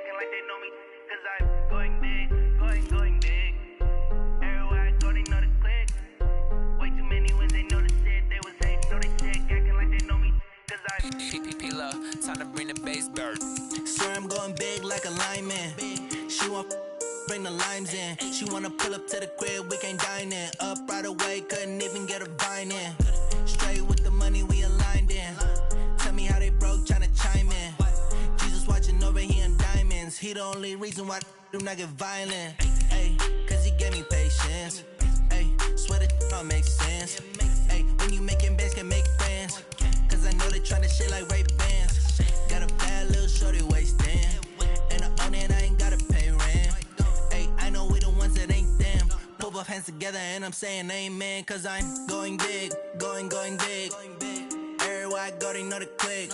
acting like they know me, cause I'm going big, going big. Everywhere I go, they know the click. Way too many wins, they know the shit. They was hating, know they sick, acting like they know me, cause I'm P-P-P-Love, time to bring the bass bird. Swear I'm going big like a lineman. She want bring the limes in. She wanna pull up to the crib, we can't dine in. Up right away, couldn't even get a vine in. Straight with the money, we aligned in. Tell me how they broke, tryna chime in. Jesus watching over, he in diamonds. He the only reason why I do not get violent. Ay, cause he gave me patience. Ay, swear that don't make sense. Ay, when you making bands, can make friends. Cause I know they tryna shit like Ray Bans. Got a bad little shorty wasting. And I own it, I ain't gotta pay rent. Ay, I know we the ones that ain't them. Put both hands together and I'm saying amen. Cause I'm going big, going big. Everywhere I go, they know the click.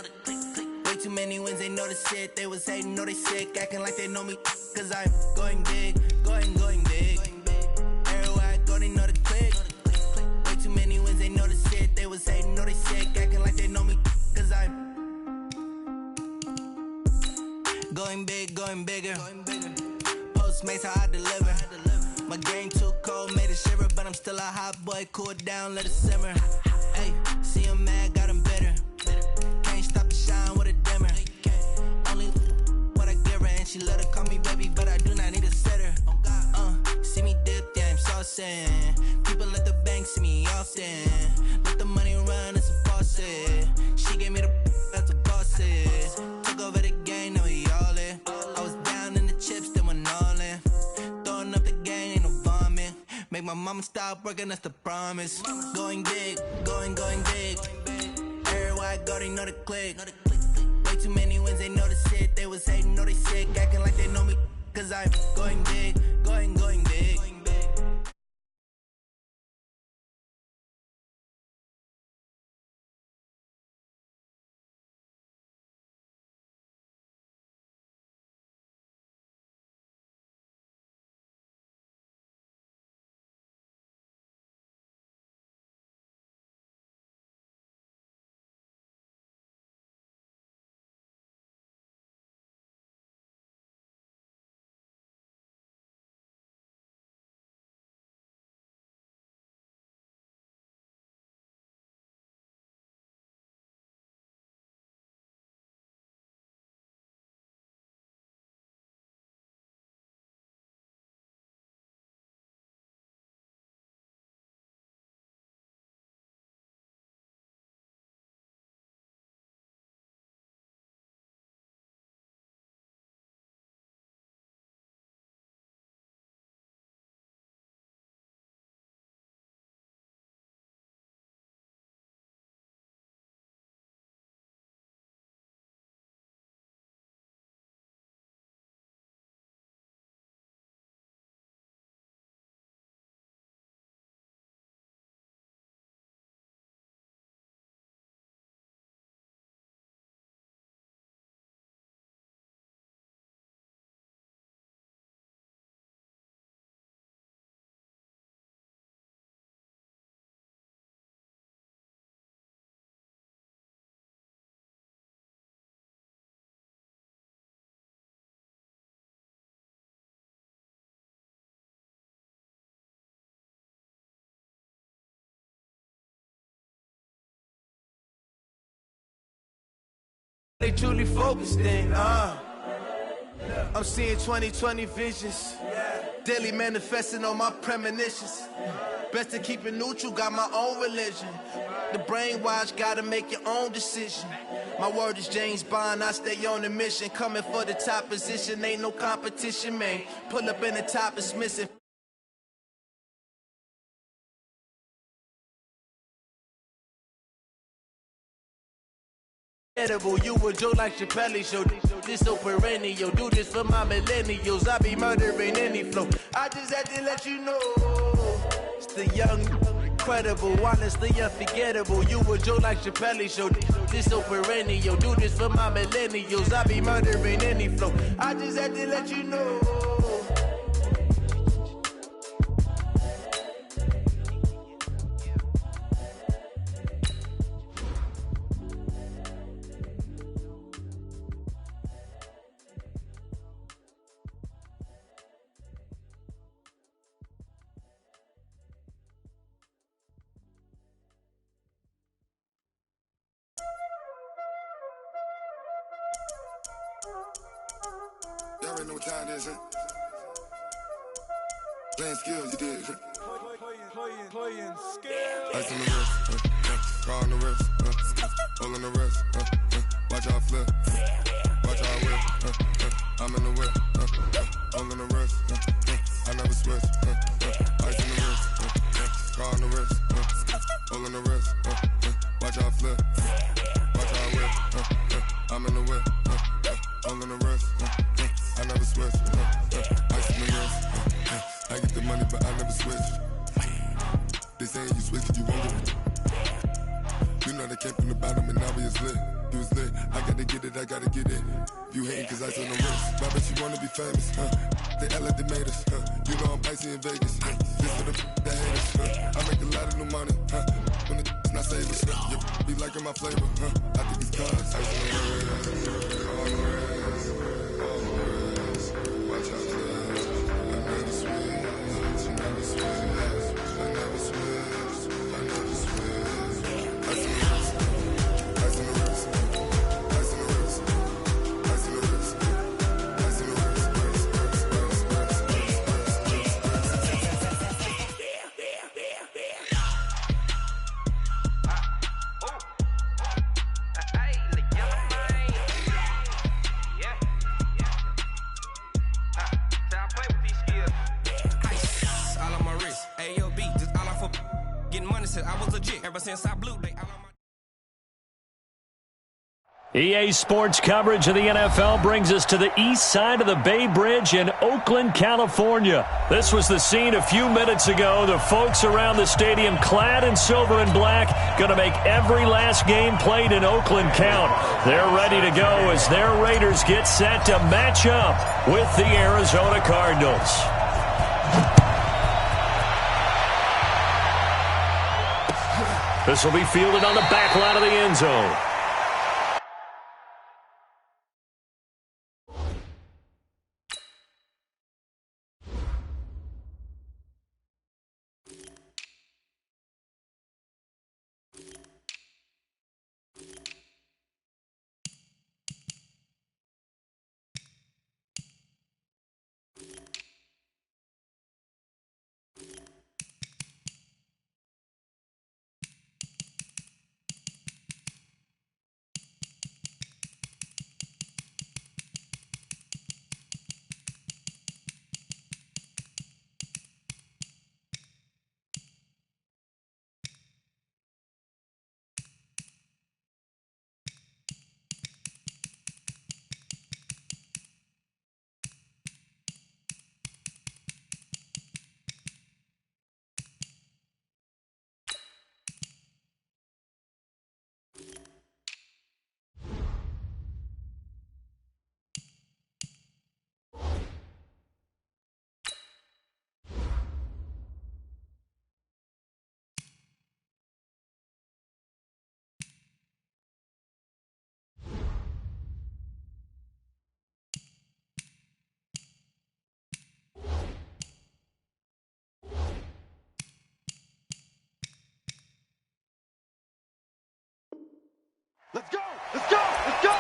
Way too many wins, they know the shit. They was hating, know they sick, acting like they know me. Cause I'm going big, going big. Everywhere I go, they know the click. Way too many wins, they know the shit. They was hating, know they sick, acting like they know me. Cause I'm going big, going bigger. Postmates, how I deliver. My game too cold, made it shiver. But I'm still a hot boy, cool it down, let it simmer. Hey, see him mad, got him bitter. Can't stop the shine with a dimmer. Only what I give her, and she let her call me baby, but I do not need a sitter. See me dip, yeah, I'm saucing. People at the bank see me often. Let the money run, it's a faucet. She gave me the that's a boss is. Took over the game, now we all in. I was down in the chips, then went all in. Throwing up the game, ain't no vomit. Make my mama stop working, that's the promise. Going big, going big. Everywhere I go, they know the click. Way too many wins, they know the shit. They was hating, know they sick, acting like they know me. Cause I'm going big, going big. They truly focused in, I'm seeing 2020 visions. Daily manifesting on my premonitions. Best to keep it neutral, got my own religion. The brainwash, gotta make your own decision. My word is James Bond, I stay on the mission. Coming for the top position, ain't no competition, man. Pull up in the top, it's missing. You a Joe like Chappelle show. This so perennial. Do this for my millennials. I be murdering any flow. I just had to let you know. It's the young, incredible, honestly unforgettable. You a Joe like Chappelle show. This so perennial. Do this for my millennials. I be murdering any flow. I just had to let you know. already know what time it is, huh? Playing skills, you did. Playing skills. Ice on the wrist, car on the wrist, hole in the wrist, watch how I flip, watch how I whip, I'm in the whip, hole in the wrist, I never switch, ice on the wrist, car on the wrist, hole in the wrist, watch how I flip, watch how I whip, I'm in the whip, hole in the wrist, I never switch, ice on the wrist, I get the money but I never switch. They saying you switch it, you won't get it. You know they came from the bottom and now we is lit. You was lit, I gotta get it, I gotta get it. You hating cause I on the wrist. Why bet you wanna be famous, huh? They act like they made us, huh? You know I'm icy in Vegas, huh? This for the that hate us, huh? I make a lot of new money, huh? When it's not savers, huh? You be liking my flavor, huh? I think it's cause I on the wrist, on the wrist, on the wrist. Watch out, I never switch, I never switch. EA Sports coverage of the NFL brings us to the east side of the Bay Bridge in Oakland, California. This was the scene a few minutes ago. The folks around the stadium clad in silver and black going to make every last game played in Oakland count. They're ready to go as their Raiders get set to match up with the Arizona Cardinals. This will be fielded on the back line of the end zone. Let's go! Let's go! Let's go!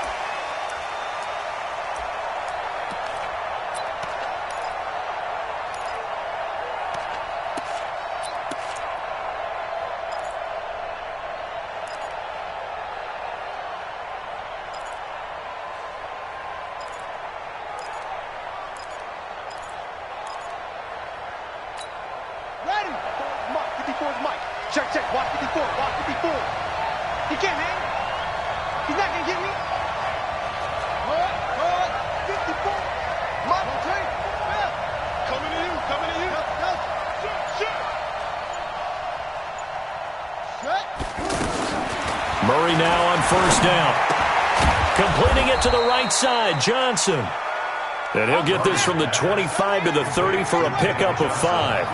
Ready! Mike, 54 is Mike. Check, check. Watch 54. Watch 54. He can't hang. He's not going to get me. Good. 54. Mike, take. Yeah. Coming to you. Coming to you. Shut. Murray now on first down. Completing it to the right side, Johnson. And he'll get this from the 25 to the 30 for a pickup of 5.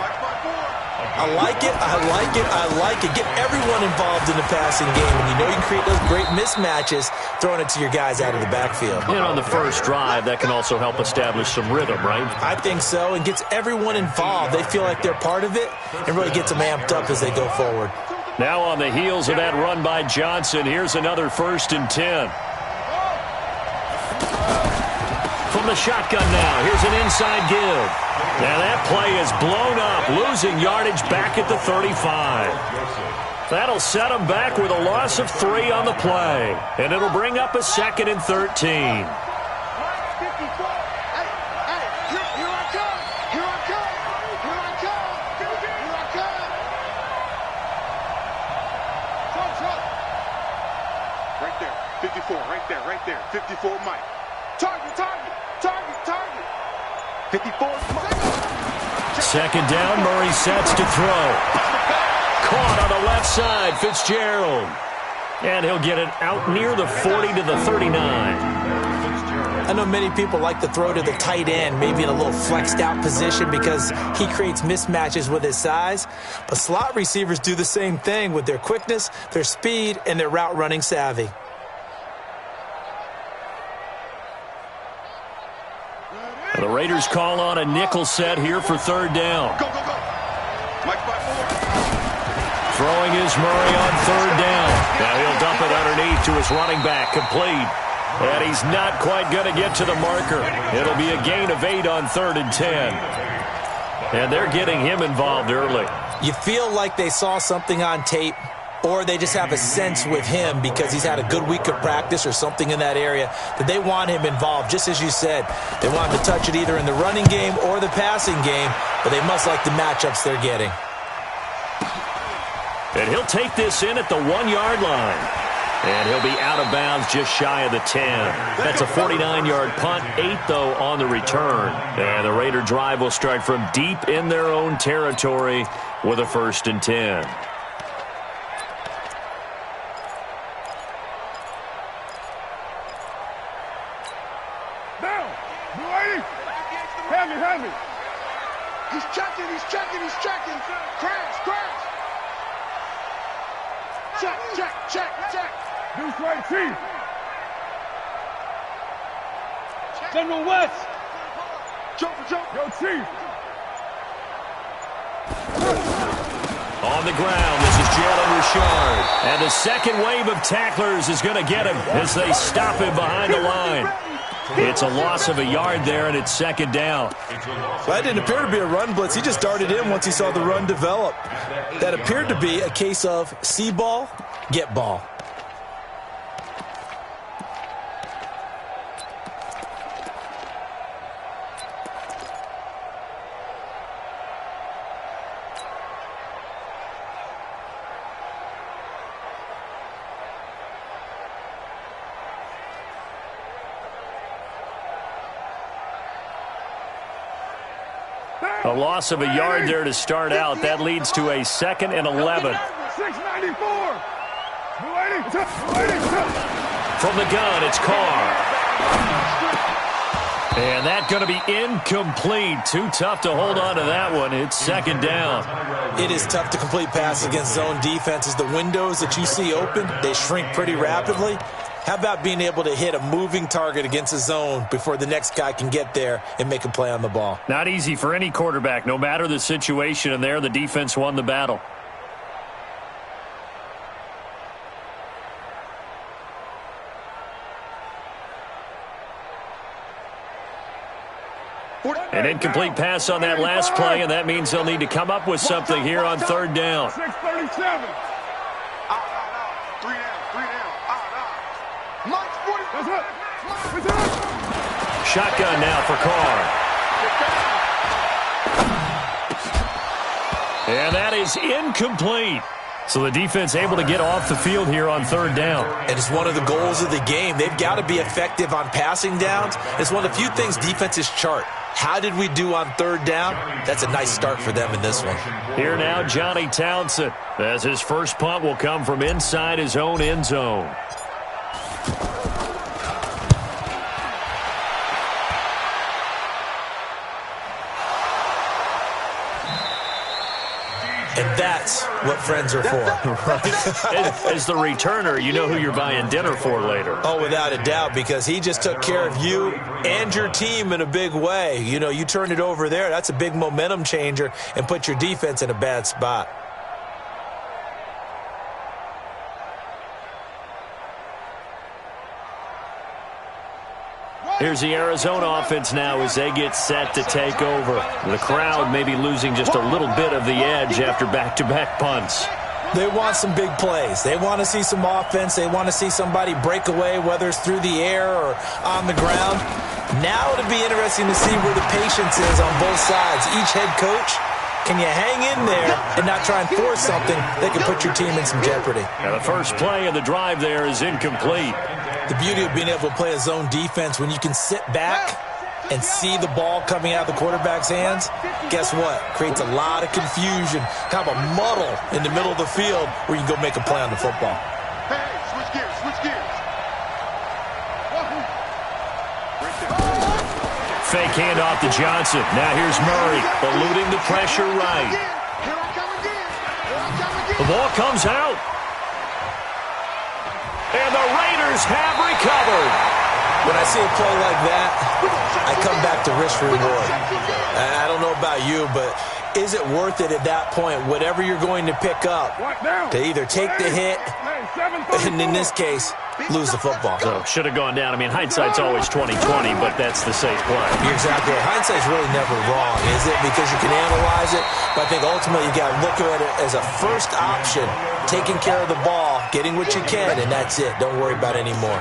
I like it, I like it, I like it. Get everyone involved in the passing game. And you know you can create those great mismatches throwing it to your guys out of the backfield. And on the first drive, that can also help establish some rhythm, right? I think so, and gets everyone involved. They feel like they're part of it and really gets them amped up as they go forward. Now on the heels of that run by Johnson, here's another 1st and 10. from the shotgun now. Here's an inside give. And that play is blown up, losing yardage back at the 35. That'll set them back with a loss of 3 on the play. And it'll bring up a 2nd and 13. Right there. 54 Mike. Target. 54 Mike. 2nd down, Murray sets to throw. Caught on the left side, Fitzgerald. And he'll get it out near the 40 to the 39. I know many people like to throw to the tight end, maybe in a little flexed out position because he creates mismatches with his size. But slot receivers do the same thing with their quickness, their speed, and their route running savvy. And the Raiders call on a nickel set here for 3rd down. Go. Mike 5-4. Throwing is Murray on 3rd down. Now he'll dump it underneath to his running back, complete. And he's not quite going to get to the marker. It'll be a gain of 8 on 3rd and 10. And they're getting him involved early. You feel like they saw something on tape, or they just have a sense with him because he's had a good week of practice or something in that area that they want him involved. Just as you said, they want him to touch it either in the running game or the passing game, but they must like the matchups they're getting. And he'll take this in at the 1-yard line. And he'll be out of bounds just shy of the 10. That's a 49-yard punt, 8, though, on the return. And the Raider drive will start from deep in their own territory with a 1st and 10. Hand me. He's checking. Crash. Check. Deuce right, Chief. General West. Jump. Yo, Chief. On the ground, this is Jalen Richard. And the second wave of tacklers is going to get him as they stop him behind the line. It's a loss of a yard there, and it's 2nd down. Well, that didn't appear to be a run blitz. He just darted in once he saw the run develop. That appeared to be a case of see ball, get ball. A loss of a yard there to start out. That leads to a 2nd and 11. 694. From the gun, it's Carr. And that's going to be incomplete. Too tough to hold on to that one. It's 2nd down. It is tough to complete passes against zone defenses. The windows that you see open, they shrink pretty rapidly. How about being able to hit a moving target against a zone before the next guy can get there and make a play on the ball? Not easy for any quarterback, no matter the situation, and there the defense won the battle. An incomplete pass on that last play, and that means they'll need to come up with something here on 3rd down. 637. Shotgun now for Carr. And that is incomplete. So the defense able to get off the field here on 3rd down. And it's one of the goals of the game. They've got to be effective on passing downs. It's one of the few things defenses chart. How did we do on 3rd down? That's a nice start for them in this one. Here now, Johnny Townsend, as his first punt will come from inside his own end zone. And that's what friends are for. Right? As the returner, you know who you're buying dinner for later. Oh, without a doubt, because he just took care of you and your team in a big way. You know, you turned it over there. That's a big momentum changer and put your defense in a bad spot. Here's the Arizona offense now as they get set to take over. The crowd may be losing just a little bit of the edge after back-to-back punts. They want some big plays. They want to see some offense. They want to see somebody break away, whether it's through the air or on the ground. Now it'll be interesting to see where the patience is on both sides. Each head coach, can you hang in there and not try and force something that can put your team in some jeopardy? Now the first play of the drive there is incomplete. The beauty of being able to play a zone defense when you can sit back and see the ball coming out of the quarterback's hands, guess what? Creates a lot of confusion, kind of a muddle in the middle of the field where you can go make a play on the football. Hey, switch gears, switch gears. Fake handoff to Johnson. Now here's Murray, eluding the pressure right. The ball comes out. And the Raiders have recovered. When I see a play like that, I come back to risk reward. I don't know about you, but is it worth it at that point, whatever you're going to pick up, to either take the hit, and in this case, lose the football? So should have gone down. I mean, hindsight's always 20/20, but that's the safe play. You're exactly right. Hindsight's really never wrong, is it? Because you can analyze it, but I think ultimately you got to look at it as a first option, taking care of the ball, getting what you can, and that's it. Don't worry about it anymore.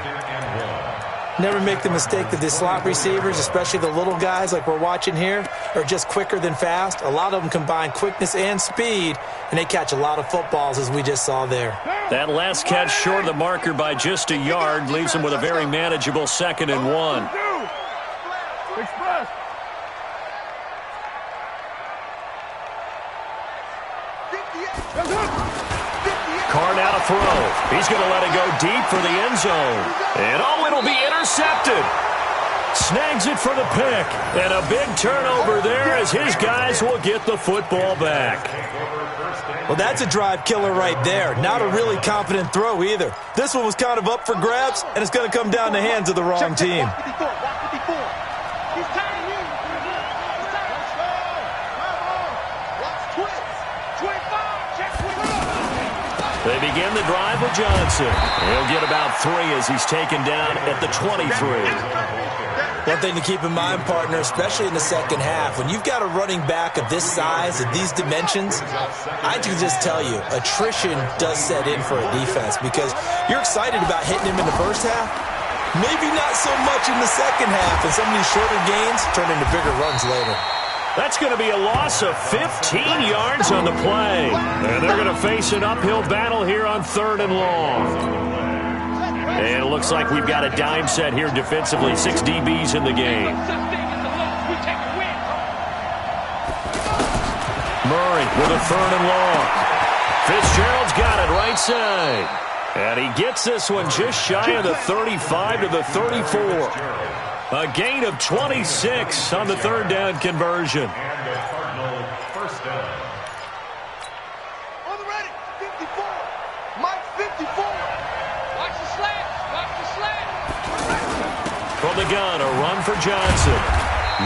Never make the mistake that the slot receivers, especially the little guys like we're watching here, are just quicker than fast. A lot of them combine quickness and speed, and they catch a lot of footballs, as we just saw there. That last catch short of the marker by just a yard leaves him with a very manageable 2nd and 1. Express. Carr now to throw. He's going to let it go deep for the end zone. And oh, it'll be intercepted. Snags it for the pick. And a big turnover there as his guys will get the football back. Well, that's a drive killer right there. Not a really confident throw either. This one was kind of up for grabs, and it's going to come down the hands of the wrong team. They begin the drive with Johnson. He'll get about 3 as he's taken down at the 23. One thing to keep in mind, partner, especially in the second half, when you've got a running back of this size, of these dimensions, I can just tell you, attrition does set in for a defense because you're excited about hitting him in the first half. Maybe not so much in the second half, and some of these shorter gains turn into bigger runs later. That's going to be a loss of 15 yards on the play. And they're going to face an uphill battle here on 3rd and long. And it looks like we've got a dime set here defensively. 6 DBs in the game. Murray with a 3rd and long. Fitzgerald's got it right side. And he gets this one just shy of the 35 to the 34. A gain of 26 on the 3rd down conversion. First down. On the ready, 54. Mike 54. Watch the slant. Watch the slant. From the gun, a run for Johnson.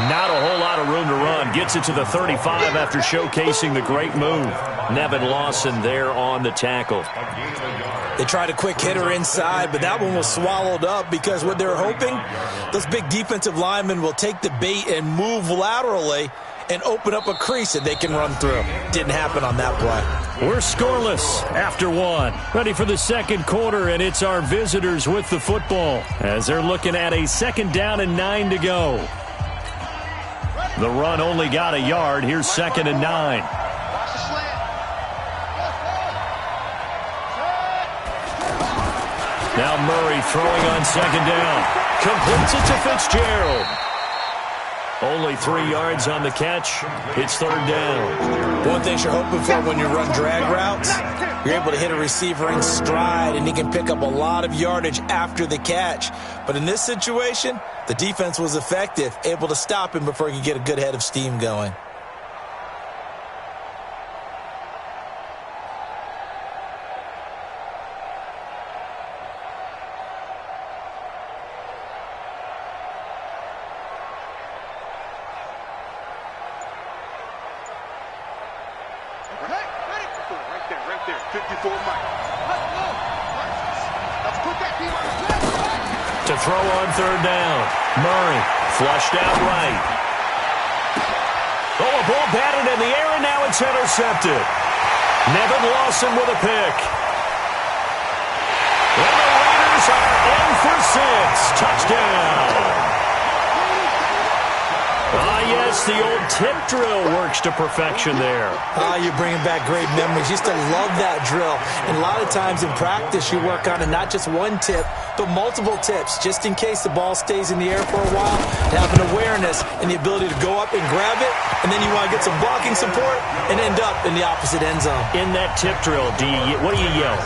Not a whole lot of room to run. Gets it to the 35 after showcasing the great move. Nevin Lawson there on the tackle. They tried a quick hitter inside, but that one was swallowed up because what they're hoping, those big defensive linemen will take the bait and move laterally and open up a crease that they can run through. Didn't happen on that play. We're scoreless after 1. Ready for the second quarter, and it's our visitors with the football as they're looking at a 2nd down and 9 to go. The run only got a yard. Here's 2nd and 9. Now Murray throwing on 2nd down. Completes it to Fitzgerald. Only 3 yards on the catch. It's 3rd down. One thing you're hoping for when you run drag routes, you're able to hit a receiver in stride, and he can pick up a lot of yardage after the catch. But in this situation, the defense was effective, able to stop him before he could get a good head of steam going. Right there, 54 Mike. Let's put that team on the To throw on third down. Murray flushed out right. Oh, a ball batted in the air, and now it's intercepted. Nevin Lawson with a pick. And the Raiders are in for 6. Touchdown. Yes, the old tip drill works to perfection there. You're bringing back great memories. Used to love that drill. And a lot of times in practice, you work on it, not just one tip, but multiple tips, just in case the ball stays in the air for a while, to have an awareness and the ability to go up and grab it, and then you want to get some blocking support and end up in the opposite end zone. In that tip drill, what do you yell?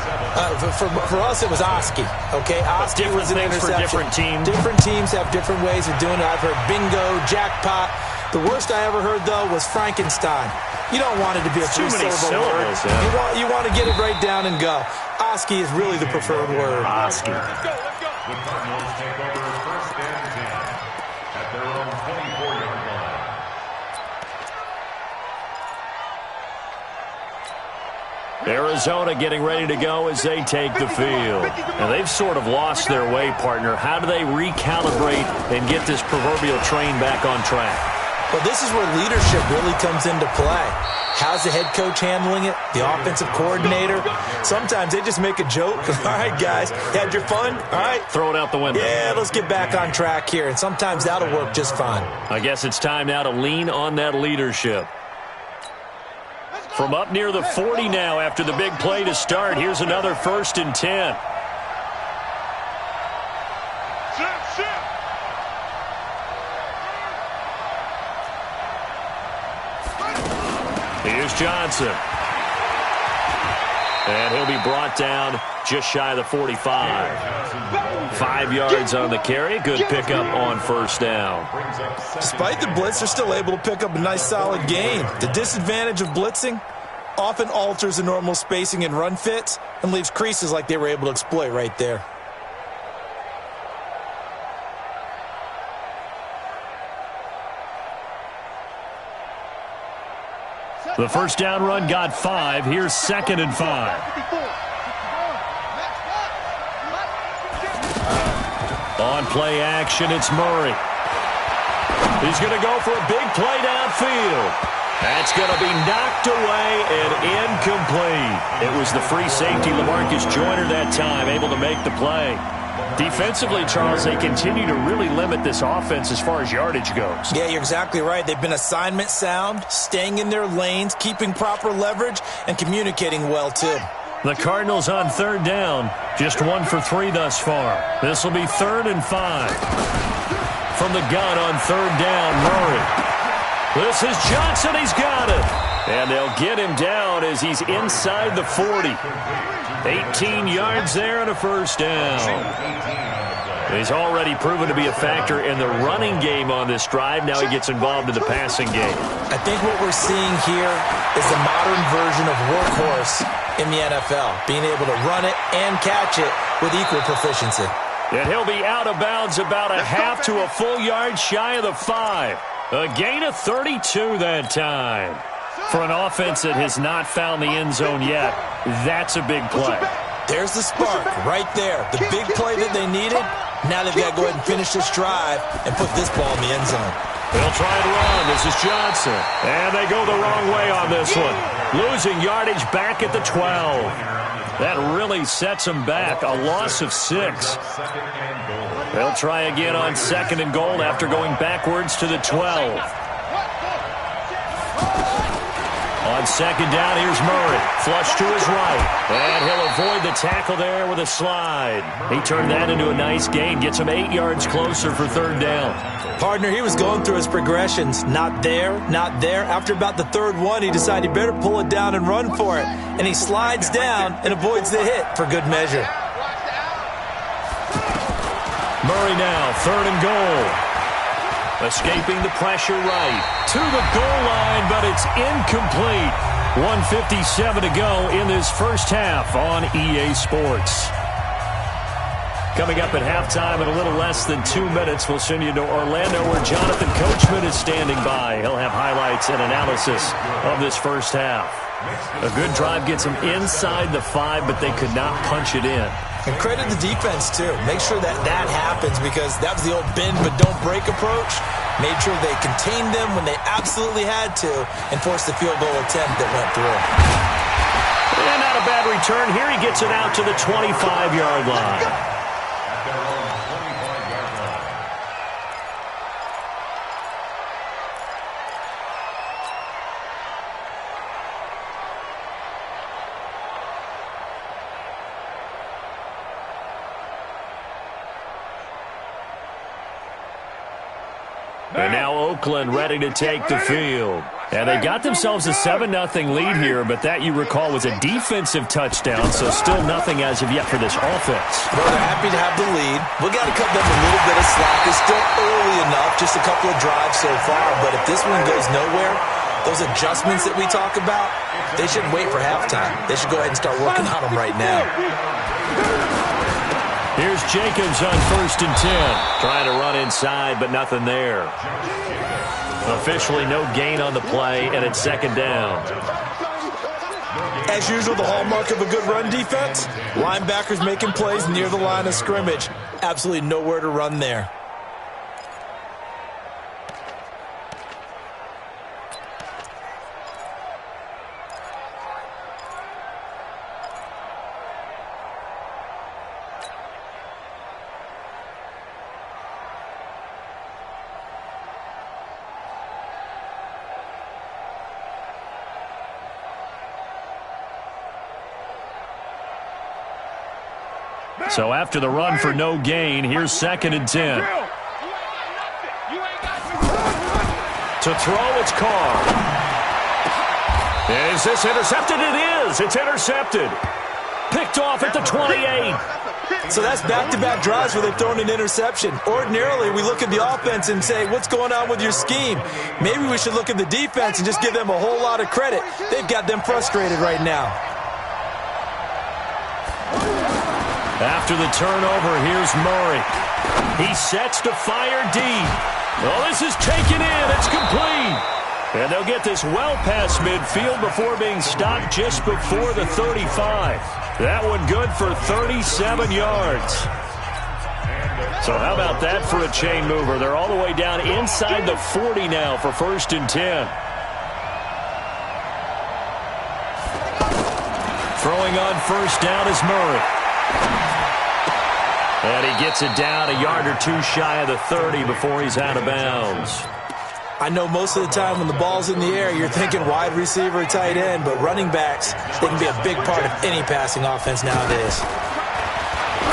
For us, it was Oski. Okay, Oski was an interception. For different teams. Different teams have different ways of doing it. I've heard bingo, jackpot. The worst I ever heard, though, was Frankenstein. You don't want it to be a three-syllable word. Yeah. You want to get it right down and go. Oski is really the preferred word. Oski. Let's go. The Cardinals take over first and 10 at their own 24-yard line. Arizona getting ready to go as they take the field. And they've sort of lost their way, partner. How do they recalibrate and get this proverbial train back on track? Well, this is where leadership really comes into play. How's the head coach handling it? The offensive coordinator? Sometimes they just make a joke. All right, guys, you had your fun? All right. Throw it out the window. Yeah, let's get back on track here. And sometimes that'll work just fine. I guess it's time now to lean on that leadership. From up near the 40 now after the big play to start, here's another 1st and 10. Here's Johnson. And he'll be brought down just shy of the 45. 5 yards on the carry. Good pickup on first down. Despite the blitz, they're still able to pick up a nice solid gain. The disadvantage of blitzing often alters the normal spacing and run fits and leaves creases like they were able to exploit right there. The first down run got 5. Here's 2nd and 5. On play action, it's Murray. He's going to go for a big play downfield. That's going to be knocked away and incomplete. It was the free safety, LaMarcus Joyner, that time, able to make the play. Defensively, Charles, they continue to really limit this offense as far as yardage goes. Yeah, you're exactly right. They've been assignment sound, staying in their lanes, keeping proper leverage, and communicating well, too. The Cardinals on third down, just 1 for 3 thus far. This will be 3rd and 5. From the gun on third down, Murray. This is Johnson. He's got it. And they'll get him down as he's inside the 40. 18 yards there and a first down. He's already proven to be a factor in the running game on this drive. Now he gets involved in the passing game. I think what we're seeing here is the modern version of workhorse in the NFL, being able to run it and catch it with equal proficiency. And he'll be out of bounds about a half to a full yard shy of the 5. A gain of 32 that time. For an offense that has not found the end zone yet, that's a big play. There's the spark right there. The big play that they needed. Now they've got to go ahead and finish this drive and put this ball in the end zone. They'll try and run. This is Johnson. And they go the wrong way on this one. Losing yardage back at the 12. That really sets them back. A loss of 6. They'll try again on 2nd and goal after going backwards to the 12. On 2nd down, here's Murray. Flush to his right. And he'll avoid the tackle there with a slide. He turned that into a nice gain. Gets him 8 yards closer for 3rd down. Partner, he was going through his progressions. Not there, not there. After about the 3rd one, he decided he better pull it down and run for it. And he slides down and avoids the hit for good measure. Murray now, 3rd and goal. Escaping the pressure right to the goal line, but it's incomplete. 1:57 to go in this first half on EA Sports. Coming up at halftime in a little less than 2 minutes, we'll send you to Orlando where Jonathan Coachman is standing by. He'll have highlights and analysis of this first half. A good drive gets them inside the 5, but they could not punch it in. And credit the defense, too. Make sure that that happens because that was the old bend but don't break approach. Made sure they contained them when they absolutely had to and forced the field goal attempt that went through. And not a bad return. Here he gets it out to the 25-yard line. And now Oakland ready to take the field. And they got themselves a 7-0 lead here, but that, you recall, was a defensive touchdown, so still nothing as of yet for this offense. Well, they're happy to have the lead. We got to cut them a little bit of slack. It's still early enough, just a couple of drives so far, but if this one goes nowhere, those adjustments that we talk about, they shouldn't wait for halftime. They should go ahead and start working on them right now. Here's Jacobs on 1st and 10. Trying to run inside, but nothing there. Officially no gain on the play, and it's 2nd down. As usual, the hallmark of a good run defense, linebackers making plays near the line of scrimmage. Absolutely nowhere to run there. So after the run for no gain, here's 2nd and 10. To throw, it's Carr. Is this intercepted? It is. It's intercepted. Picked off at the 28. So that's back-to-back drives where they've thrown an interception. Ordinarily, we look at the offense and say, what's going on with your scheme? Maybe we should look at the defense and just give them a whole lot of credit. They've got them frustrated right now. After the turnover, here's Murray. He sets to fire deep. Well, this is taken in. It's complete. And they'll get this well past midfield before being stopped just before the 35. That one good for 37 yards. So how about that for a chain mover? They're all the way down inside the 40 now for 1st and 10. Throwing on 1st down is Murray. And he gets it down a yard or two shy of the 30 before he's out of bounds. I know most of the time when the ball's in the air, you're thinking wide receiver, tight end, but running backs, they can be a big part of any passing offense nowadays.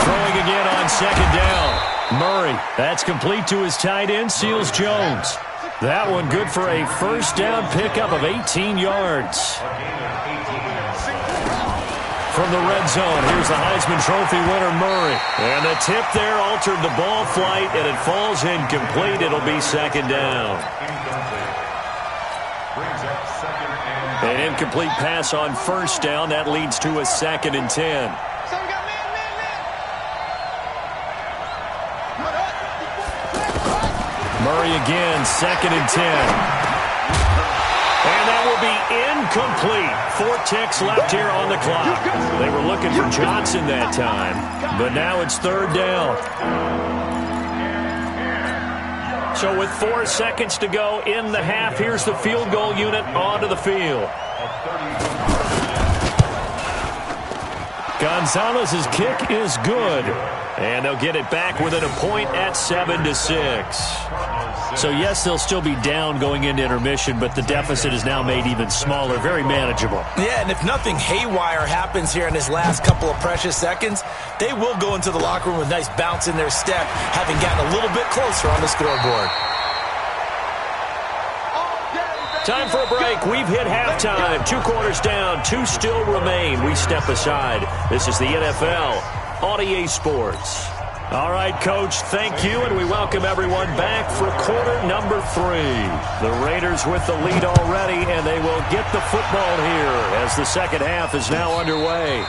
Throwing again on 2nd down. Murray, that's complete to his tight end, Seals Jones. That one good for a 1st down pickup of 18 yards. From the red zone, here's the Heisman Trophy winner, Murray. And the tip there altered the ball flight, and it falls incomplete. It'll be 2nd down. An incomplete pass on 1st down. That leads to a 2nd and 10. Murray again, 2nd and 10. And that will be incomplete. 4 ticks left here on the clock. They were looking for Johnson that time, but now it's 3rd down. So with 4 seconds to go in the half, here's the field goal unit onto the field. Gonzalez's kick is good. And they'll get it back within a point at 7-6. So, yes, they'll still be down going into intermission, but the deficit is now made even smaller, very manageable. Yeah, and if nothing haywire happens here in this last couple of precious seconds, they will go into the locker room with a nice bounce in their step, having gotten a little bit closer on the scoreboard. Time for a break. We've hit halftime. 2 quarters down, 2 still remain. We step aside. This is the NFL on EA Sports. All right, Coach, thank you, and we welcome everyone back for quarter number 3. The Raiders with the lead already, and they will get the football here as the second half is now underway.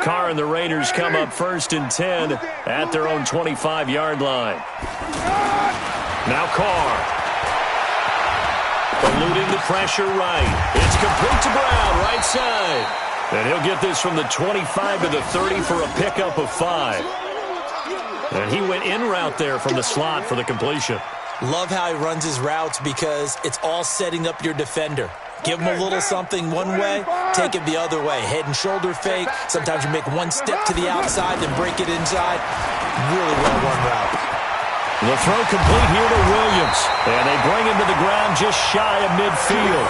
Carr and the Raiders come up 1st and 10 at their own 25-yard line. Now Carr. Eluding the pressure right. It's complete to Brown, right side. And he'll get this from the 25 to the 30 for a pickup of 5. And he went in route there from the slot for the completion. Love how he runs his routes because it's all setting up your defender. Give him a little something one way, take it the other way. Head and shoulder fake. Sometimes you make one step to the outside, then break it inside. Really well-run route. The throw complete here to Williams. And they bring him to the ground just shy of midfield.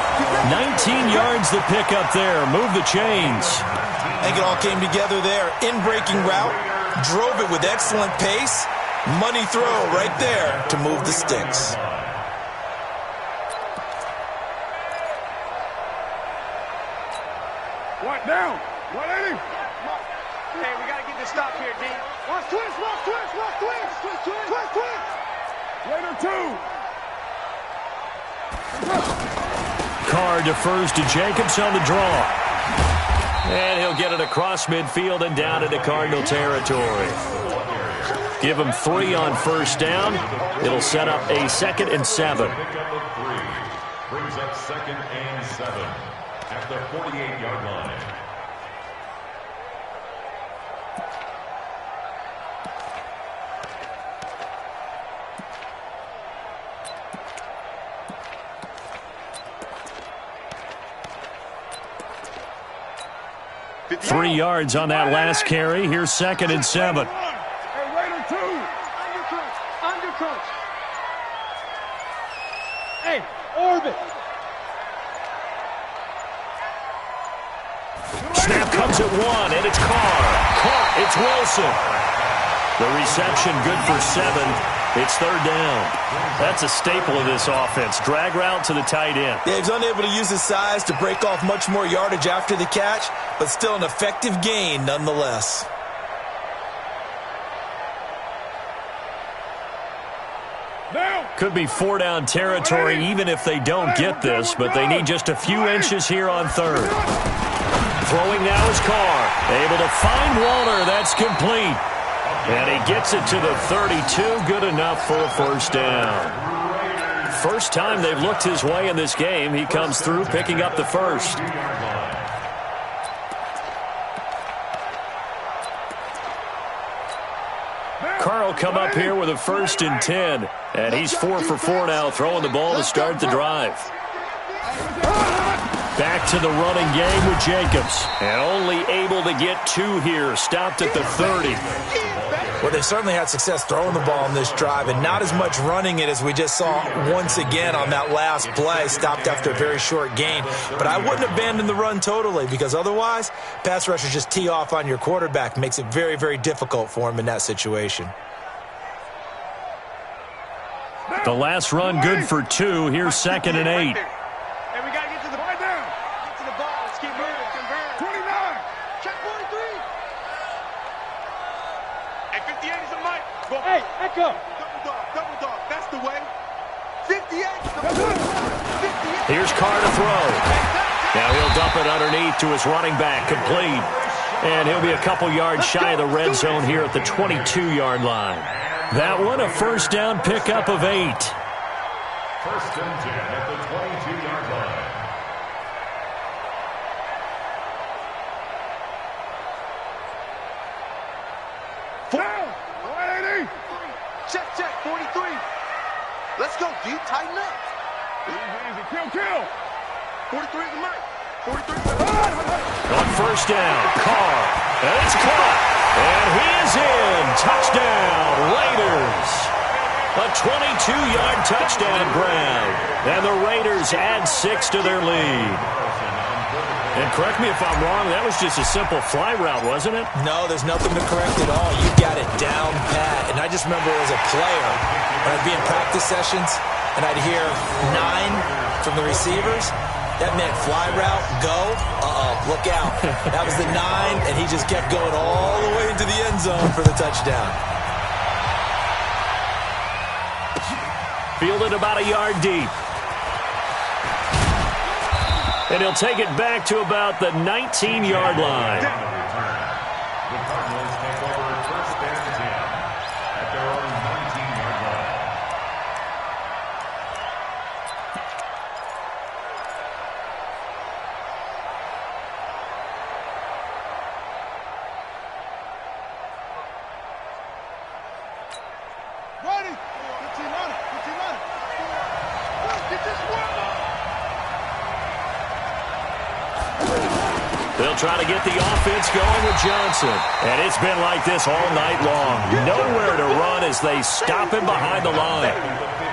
19 yards to pick up there. Move the chains. I think it all came together there. In-breaking route. Drove it with excellent pace. Money throw right there to move the sticks. What now? 180. Hey, we got to get this stop here, D. Watch twist, watch twist, watch twist. Twist, twist. Later, 2. Carr defers to Jacobs on the draw. And he'll get it across midfield and down into Cardinal territory. Give him 3 on 1st down. It'll set up a 2nd and 7. Brings up 2nd and 7 at the 48-yard line. Three yards on that last carry. Here's 2nd and 7. Hey, Raider 2. Undercut. Hey, orbit. Snap comes at 1, and it's Carr. Caught. It's Wilson. The reception good for 7. It's 3rd down. That's a staple of this offense. Drag route to the tight end. Yeah, he's unable to use his size to break off much more yardage after the catch, but still an effective gain nonetheless. Could be 4-down territory even if they don't get this, but they need just a few inches here on 3rd. Throwing now is Carr. Able to find Walter. That's complete. And he gets it to the 32. Good enough for a 1st down. First time they've looked his way in this game. He comes through picking up the 1st. Carr will come up here with a 1st and 10. And he's 4 for 4 now, throwing the ball to start the drive. Back to the running game with Jacobs. And only able to get 2 here. Stopped at the 30. Well, they certainly had success throwing the ball on this drive and not as much running it as we just saw once again on that last play. Stopped after a very short gain. But I wouldn't abandon the run totally because otherwise, pass rushers just tee off on your quarterback. Makes it very, very difficult for him in that situation. The last run good for 2. Here's 2nd and 8. And we got to get to the ball. Get to the ball. Let's keep moving. Convert. 29. Check 43. Hey, 58 is a mic. Go. Hey, echo. Double dog. That's the way. 58. 58. Here's Carr to throw. Now he'll dump it underneath to his running back. Complete. And he'll be a couple yards shy of the red zone here at the 22-yard line. That one a 1st down pickup of 8. 1st and 10 at the 22-yard line. Down. 180. Check. 43. Let's go, D. Tighten up. Easy. Kill. 43 is the mic. 43. On 1st down, Carr. And it's caught. And he is in. Touchdown, Raiders. A 22-yard touchdown grab. And the Raiders add 6 to their lead. And correct me if I'm wrong, that was just a simple fly route, wasn't it? No, there's nothing to correct at all. You got it down pat. And I just remember as a player, when I'd be in practice sessions, and I'd hear 9 from the receivers, that meant fly route, go, look out. That was the 9, and he just kept going all the way into the end zone for the touchdown. Fielded about a yard deep. And he'll take it back to about the 19-yard line. They'll try to get the offense going with Johnson. And it's been like this all night long. Nowhere to run as they stop him behind the line.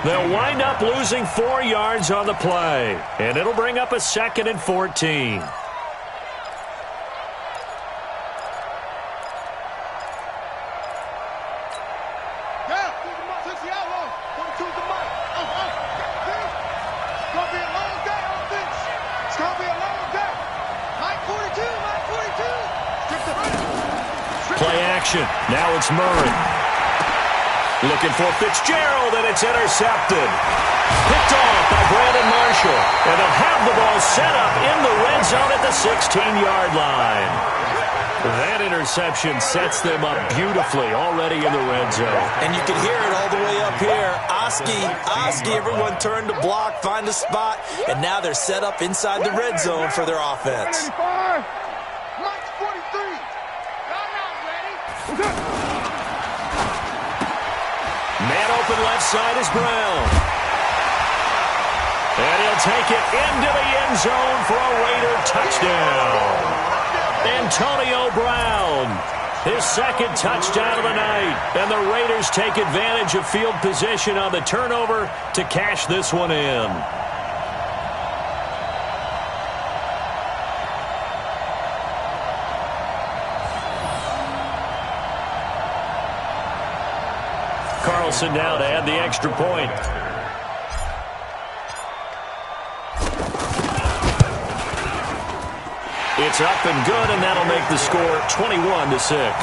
They'll wind up losing 4 yards on the play. And it'll bring up a 2nd and 14. Play action. Now it's Murray. Looking for Fitzgerald, and it's intercepted. Picked off by Brandon Marshall. And they'll have the ball set up in the red zone at the 16-yard line. That interception sets them up beautifully already in the red zone. And you can hear it all the way up here. Oski, everyone turned to block, find a spot, and now they're set up inside the red zone for their offense. Man open left side is Brown. And he'll take it into the end zone for a Raider touchdown. Antonio Brown, his 2nd touchdown of the night. And the Raiders take advantage of field position on the turnover to cash this one in. Carlson now to add the extra point. It's up and good, and that'll make the score 21-6.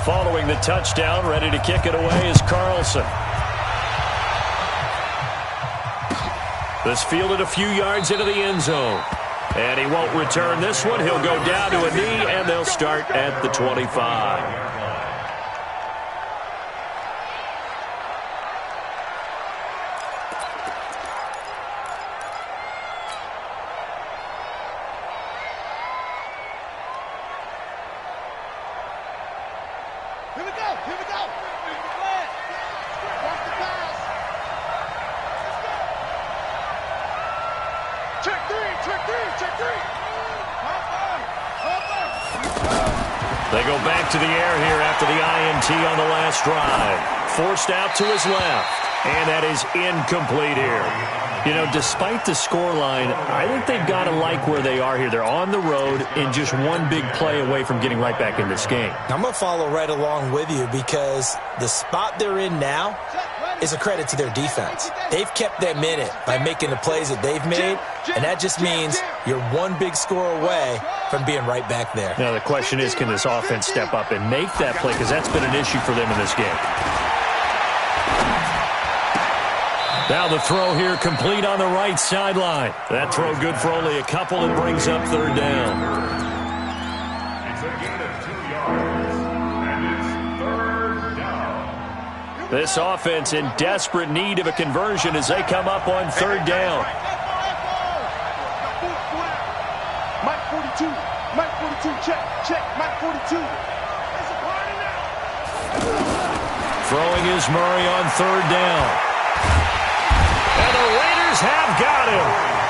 Following the touchdown, ready to kick it away is Carlson. This fielded a few yards into the end zone. And he won't return this one. He'll go down to a knee, and they'll start at the 25. They go back to the air here after the INT on the last drive. Forced out to his left. And that is incomplete here. You know, despite the scoreline, I think they've got to like where they are here. They're on the road and just one big play away from getting right back in this game. I'm going to follow right along with you because the spot they're in now is a credit to their defense. They've kept them in it by making the plays that they've made, and that just means you're one big score away from being right back there. Now the question is, can this offense step up and make that play? Because that's been an issue for them in this game. Now the throw here complete on the right sideline. That throw good for only a couple and brings up 3rd down. It's a gain of 2 yards, and it's 3rd down. This offense in desperate need of a conversion as they come up on 3rd down. Mike 42, Mike 42, check, Mike 42. It's a party now. Throwing is Murray on 3rd down. And the Raiders have got him.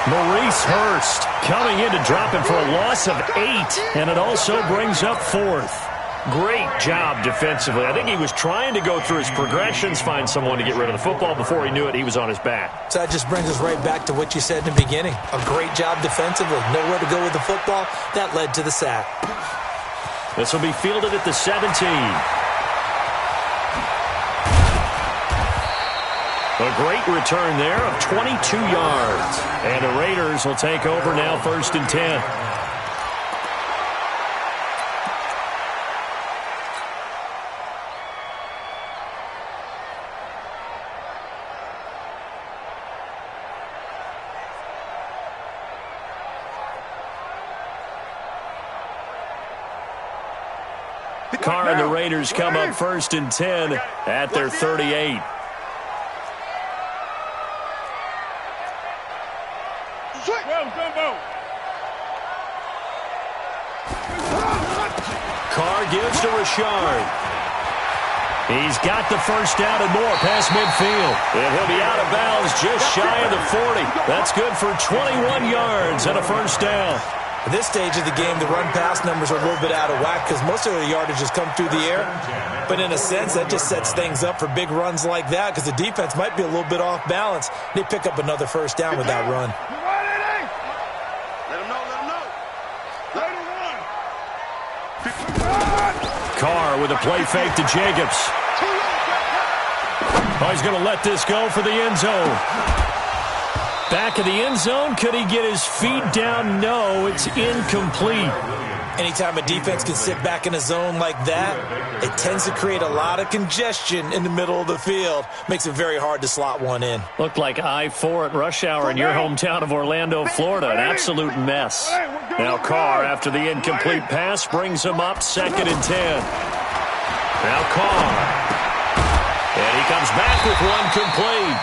Maurice Hurst coming in to drop him for a loss of 8. And it also brings up 4th. Great job defensively. I think he was trying to go through his progressions, find someone to get rid of the football. Before he knew it, he was on his back. So that just brings us right back to what you said in the beginning. A great job defensively. Nowhere to go with the football. That led to the sack. This will be fielded at the 17. A great return there of 22 yards. And the Raiders will take over now 1st and 10. Carr and the Raiders come up 1st and 10 at their 38. Carr gives to Richard. He's got the first down and more past midfield. And he'll be out of bounds just shy of the 40. That's good for 21 yards and a first down. At this stage of the game, the run-pass numbers are a little bit out of whack because most of the yardage has come through the air. But in a sense, that just sets things up for big runs like that because the defense might be a little bit off balance. They pick up another first down with that run. Carr with a play fake to Jacobs. Oh, he's going to let this go for the end zone. Back of the end zone. Could he get his feet down? No, it's incomplete. Anytime a defense can sit back in a zone like that, it tends to create a lot of congestion in the middle of the field. Makes it very hard to slot one in. Looked like I-4 at rush hour in your hometown of Orlando, Florida. An absolute mess. Now Carr, after the incomplete pass, brings him up 2nd and 10. Now Carr. And he comes back with one complete.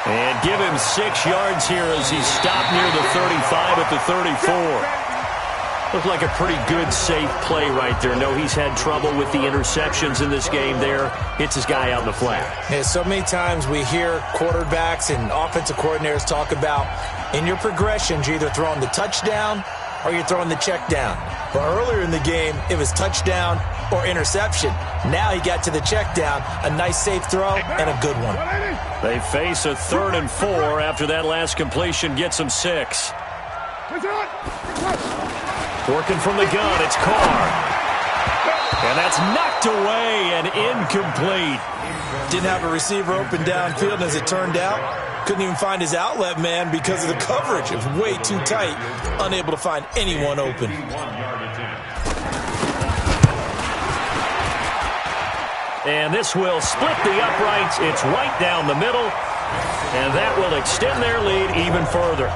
And give him 6 yards here as he's stopped near the 35 at the 34. Looked like a pretty good, safe play right there. No, he's had trouble with the interceptions in this game there. Hits his guy out in the flat. Yeah, so many times we hear quarterbacks and offensive coordinators talk about in your progressions, you're either throwing the touchdown or you're throwing the check down. But earlier in the game, it was touchdown or interception. Now he got to the check down, a nice safe throw, and a good one. They face a 3rd and 4 after that last completion gets them 6. Working from the gun, it's Carr. And that's knocked away and incomplete. Didn't have a receiver open downfield, and as it turned out, couldn't even find his outlet man because of the coverage. It was way too tight, unable to find anyone open. And this will split the uprights. It's right down the middle, and that will extend their lead even further.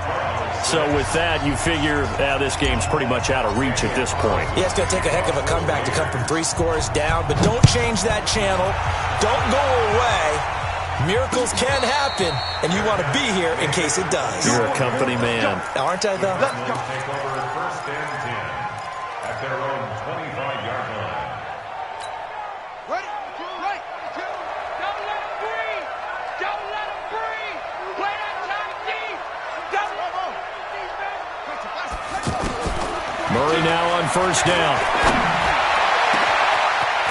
So with that, you figure this game's pretty much out of reach at this point. Yeah, it's going to take a heck of a comeback to come from 3 scores down, but don't change that channel. Don't go away. Miracles can happen, and you want to be here in case it does. You're a company man. Aren't I, though? Take over 1st and 10 at their own 25-yard line. Ready? Right. Don't let him breathe. Don't let him breathe. Play that time deep. Don't let him Murray now on 1st down.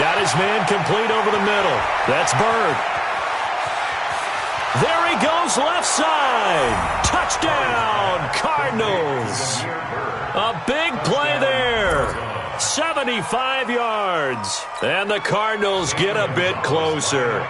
Got his man complete over the middle. That's Bird. There he goes left side. Touchdown, Cardinals. A big play there. 75 yards. And the Cardinals get a bit closer.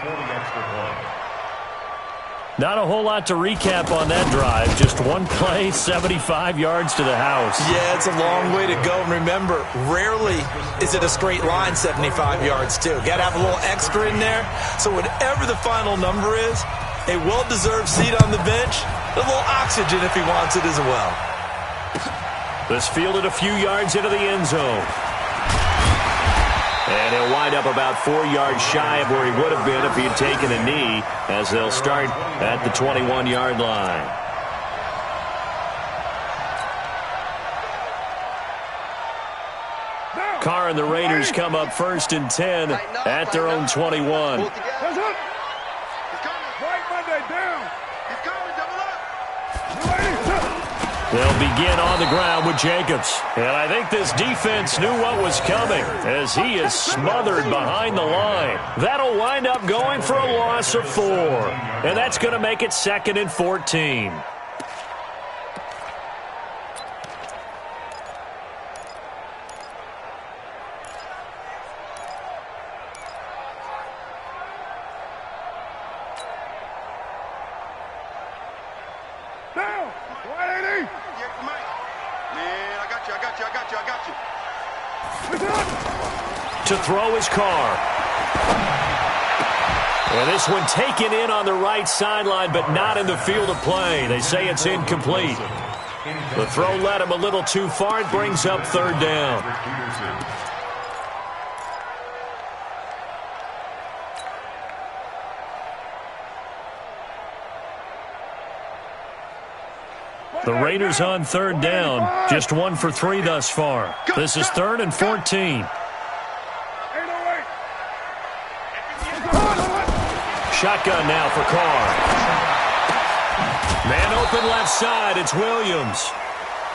Not a whole lot to recap on that drive. Just one play, 75 yards to the house. Yeah, it's a long way to go. And remember, rarely is it a straight line 75 yards, too. Got to have a little extra in there. So whatever the final number is, a well-deserved seat on the bench, a little oxygen if he wants it as well. This fielded a few yards into the end zone. And he'll wind up about 4 yards shy of where he would have been if he had taken a knee, as they'll start at the 21-yard line. Carr and the Raiders come up 1st and 10 at their own 21. They'll begin on the ground with Jacobs. And I think this defense knew what was coming as he is smothered behind the line. That'll wind up going for a loss of 4. And that's going to make it 2nd and 14. To throw his Carr. And this one taken in on the right sideline, but not in the field of play. They say it's incomplete. The throw led him a little too far. It brings up 3rd down. The Raiders on third down. Just 1 for 3 thus far. This is 3rd and 14. Shotgun now for Carr. Man open left side. It's Williams.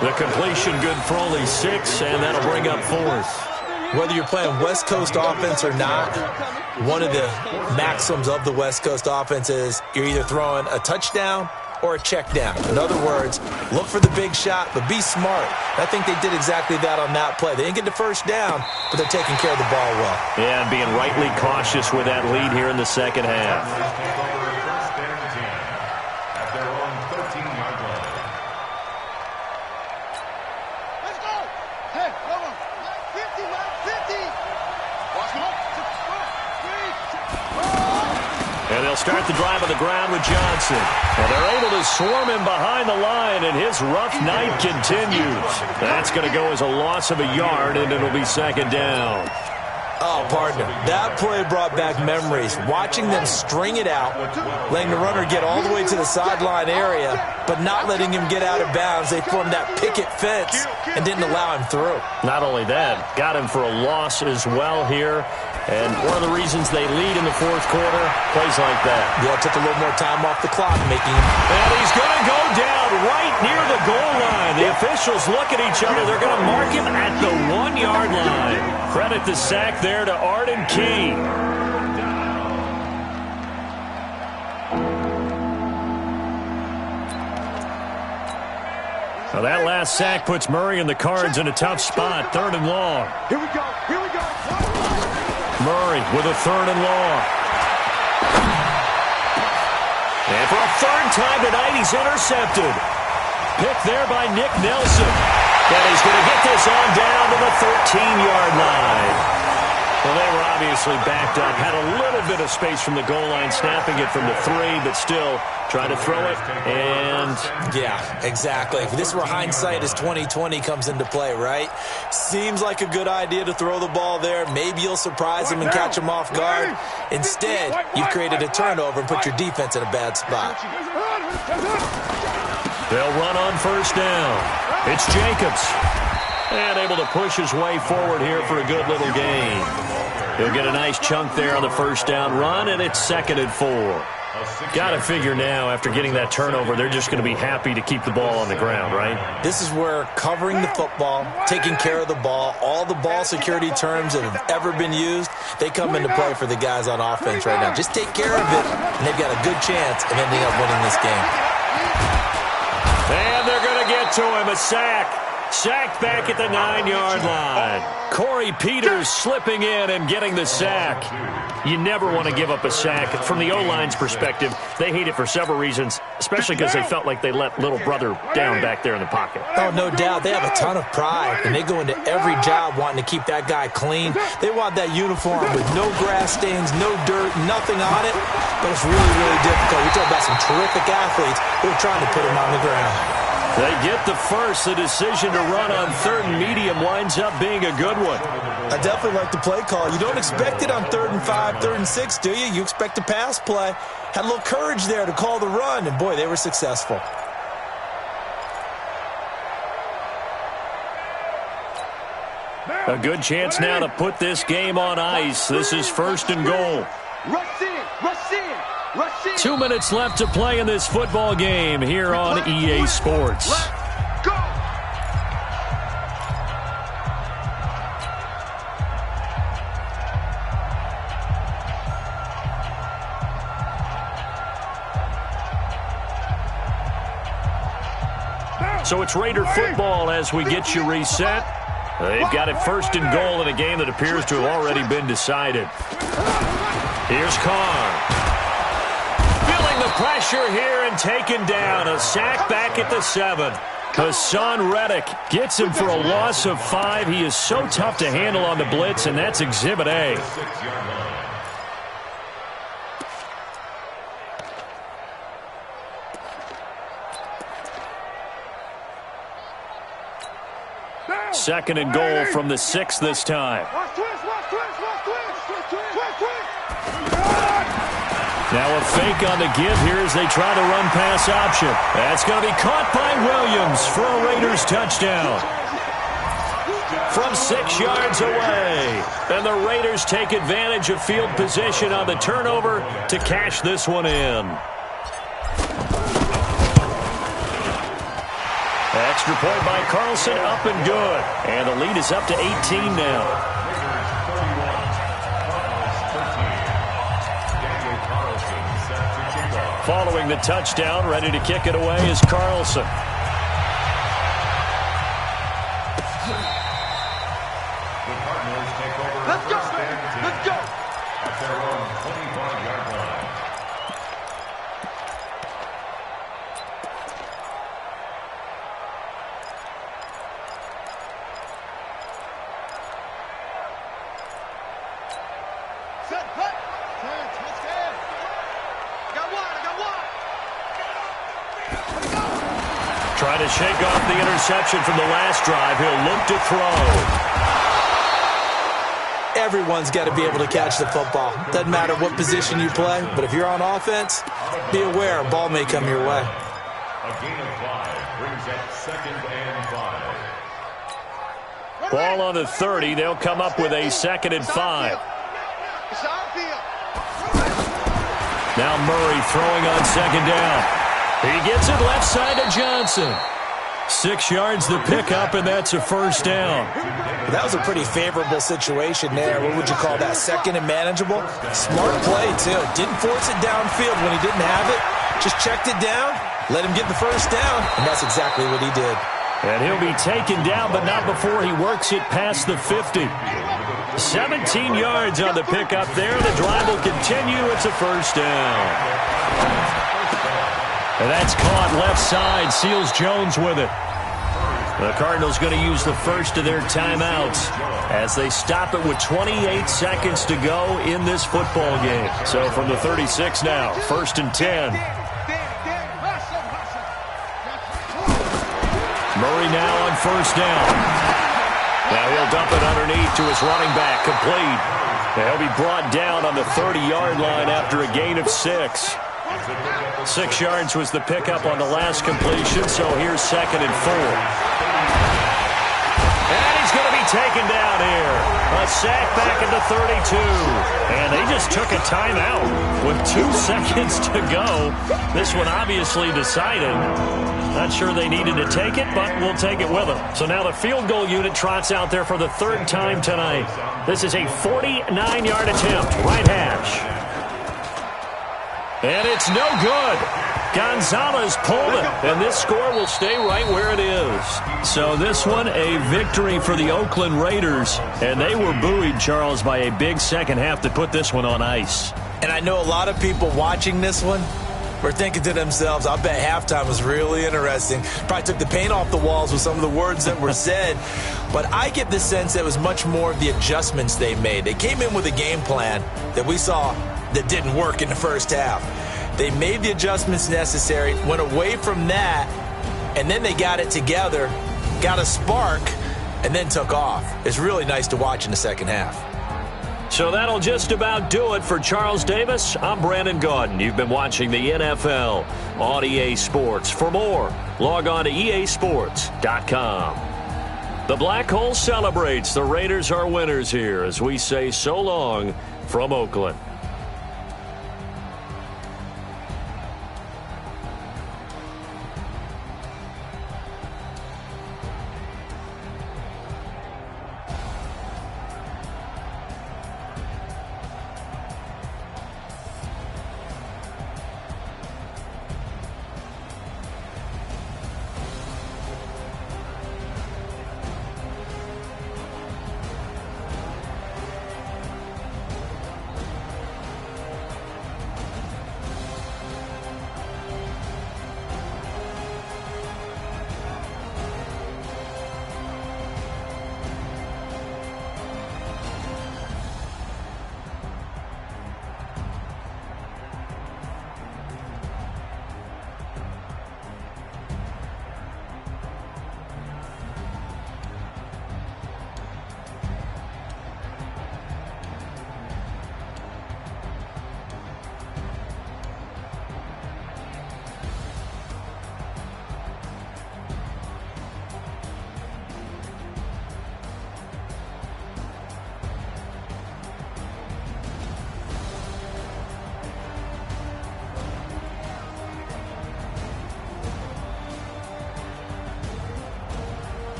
The completion good for only 6, and that'll bring up 4th. Whether you're playing West Coast offense or not, one of the maxims of the West Coast offense is you're either throwing a touchdown or a check down. In other words, look for the big shot, but be smart. I think they did exactly that on that play. They didn't get the first down, but they're taking care of the ball well. Yeah, and being rightly cautious with that lead here in the second half. And they'll start the drive on the ground with Johnson. And they're able to swarm him behind the line, and his rough night continues. That's going to go as a loss of a yard, and it'll be 2nd down. Oh, partner, that play brought back memories. Watching them string it out, letting the runner get all the way to the sideline area, but not letting him get out of bounds. They formed that picket fence and didn't allow him through. Not only that, got him for a loss as well here. And one of the reasons they lead in the 4th quarter, plays like that. Yeah, took a little more time off the clock, making him. And he's going to go down right near the goal line. The officials look at each other. They're going to mark him at the 1-yard line. Credit the sack there to Arden Key. Now that last sack puts Murray and the Cards in a tough spot. 3rd and long. Here we go. Here we go. Murray with a 3rd and long. And for a 3rd time tonight, he's intercepted. Picked there by Nick Nelson. And he's going to get this on down to the 13-yard line. Well, they were obviously backed up. Had a little bit of space from the goal line, snapping it from the 3, but still trying to throw it. And yeah, exactly. If this were hindsight as 2020 comes into play, right? Seems like a good idea to throw the ball there. Maybe you'll surprise him and catch him off guard. Instead, you've created a turnover and put your defense in a bad spot. They'll run on 1st down. It's Jacobs. And able to push his way forward here for a good little gain. He'll get a nice chunk there on the 1st down run, and it's 2nd and 4. Got to figure now, after getting that turnover, they're just going to be happy to keep the ball on the ground, right? This is where covering the football, taking care of the ball, all the ball security terms that have ever been used, they come into play for the guys on offense right now. Just take care of it, and they've got a good chance of ending up winning this game. And they're going to get to him, a sack. Sacked back at the 9-yard line. Corey Peters slipping in and getting the sack. You never want to give up a sack. From the O-line's perspective, they hate it for several reasons, especially because they felt like they let little brother down back there in the pocket. Oh, no doubt. They have a ton of pride, and they go into every job wanting to keep that guy clean. They want that uniform with no grass stains, no dirt, nothing on it, but it's really, really difficult. We're talking about some terrific athletes who are trying to put him on the ground. They get the first. The decision to run on 3rd and medium winds up being a good one. I definitely like the play call. You don't expect it on 3rd and 5, 3rd and 6, do you? You expect a pass play. Had a little courage there to call the run, and boy, they were successful. A good chance now to put this game on ice. This is 1st and goal. Rush in, rush in, rush in. 2 minutes left to play in this football game here on EA Sports. Let's go. So it's Raider football as we get you reset. They've got it 1st and goal in a game that appears to have already been decided. Here's Carr. Feeling the pressure here and taken down. A sack back at the 7. Hassan Reddick gets him for a loss of 5. He is so tough to handle on the blitz, and that's Exhibit A. Second and goal from the 6 this time. Now a fake on the give here as they try the run-pass option. That's going to be caught by Williams for a Raiders touchdown. From 6 yards away. And the Raiders take advantage of field position on the turnover to cash this one in. Extra point by Carlson, up and good. And the lead is up to 18 now. Following the touchdown, ready to kick it away is Carlson. The Cardinals take over first and 10 Let's go! at their own 25-yard line. Set, hut! Set, let's go! Got one, I got one! Trying to shake off the interception from the last drive. He'll look to throw. Everyone's got to be able to catch the football. Doesn't matter what position you play, but if you're on offense, be aware a ball may come your way. A gain of 5 brings up 2nd and 5. Ball on the 30. They'll come up with a 2nd and 5. It's our field. Now Murray throwing on 2nd down. He gets it left side to Johnson. 6 yards the pickup, and that's a first down. That was a pretty favorable situation there. What would you call that? 2nd and manageable? Smart play, too. Didn't force it downfield when he didn't have it. Just checked it down, let him get the first down, and that's exactly what he did. And he'll be taken down, but not before he works it past the 50. 17 yards on the pickup there. The drive will continue. It's a first down. And that's caught left side. Seals Jones with it. The Cardinals going to use the first of their timeouts as they stop it with 28 seconds to go in this football game. So from the 36 now, 1st and 10. Murray now on 1st down. Now he'll dump it underneath to his running back, complete. He'll be brought down on the 30-yard line after a gain of 6. 6 yards was the pickup on the last completion, so here's 2nd and 4. And he's going to be taken down here. A sack back at the 32. And they just took a timeout with 2 seconds to go. This one obviously decided. Not sure they needed to take it, but we'll take it with them. So now the field goal unit trots out there for the 3rd time tonight. This is a 49-yard attempt, right hash. And it's no good. Gonzalez pulled it, and this score will stay right where it is. So this one, a victory for the Oakland Raiders, and they were buoyed, Charles, by a big second half to put this one on ice. And I know a lot of people watching this one were thinking to themselves, I bet halftime was really interesting. Probably took the paint off the walls with some of the words that were said. But I get the sense that it was much more of the adjustments they made. They came in with a game plan that we saw that didn't work in the first half. They made the adjustments necessary, went away from that, and then they got it together, got a spark, and then took off. It's really nice to watch in the second half. So that'll just about do it for Charles Davis. I'm Brandon Gaudin. You've been watching the NFL on EA Sports. For more, log on to easports.com. The Black Hole celebrates. The Raiders are winners here as we say so long from Oakland.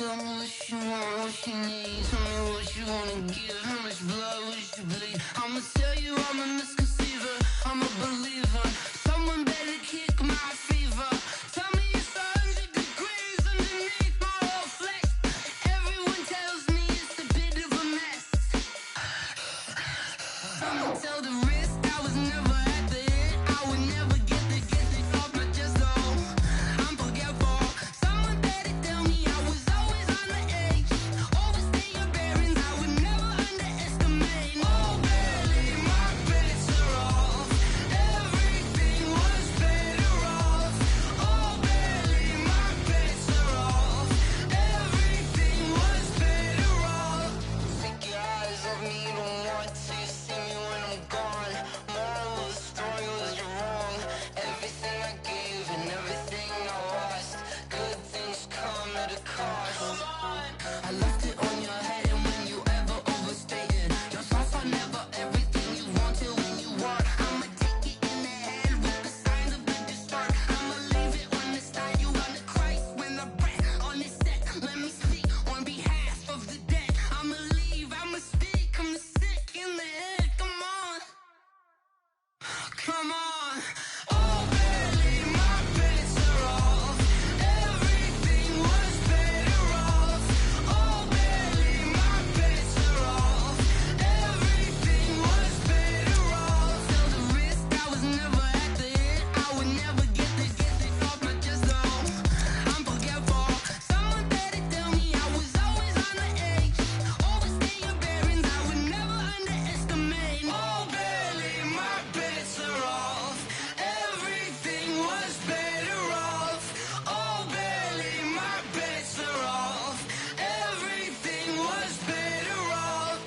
Tell me what you want, what you need. Tell me what you wanna give. How much blood would you bleed? I'ma tell you I'm a misconceiver. I'm a believer. Someone better kick my fever. Tell me it's 100 degrees underneath my whole flesh. Everyone tells me it's a bit of a mess. I'ma tell the risk I was never at the hit. I would never get it off my chest though. I'm forgetful. Someone better tell me I was always on the edge. Overstay your bearings, I would never underestimate. Oh, barely, my bets are off. Everything was better off. Oh, barely, my bets are off. Everything was better off. Take your eyes off me, you don't want to see me when I'm gone. Moral of the story was you're wrong. Everything I gave and everything I lost. Good things come at a cost. I left it on your head, and when you ever overstated, your thoughts are never everything you wanted when you want. I'ma take it in the head with the signs of the distort. I'ma leave it on the side. You on the Christ when the breath on this set. Let me speak on behalf of the dead. I'ma leave, I'ma speak. I'm the sick in the head. Come on, come on. Oh, barely, my bets are off. Everything was better off. Oh, barely, my bets are off. Everything was better off. Tell the risk I was never at the hit. I would never get it off my chest though. I'm forgetful. Someone better tell me I was always on the edge. Overstay your bearings, I would never underestimate. Oh, barely, my bets are off. Everything was better off. Oh, barely, my bets are off. Everything was better off.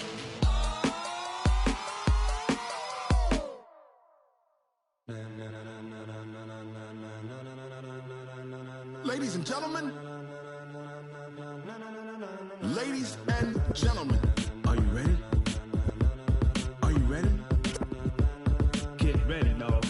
Ladies and gentlemen, ladies and gentlemen, are you ready? Are you ready? Get ready, dog.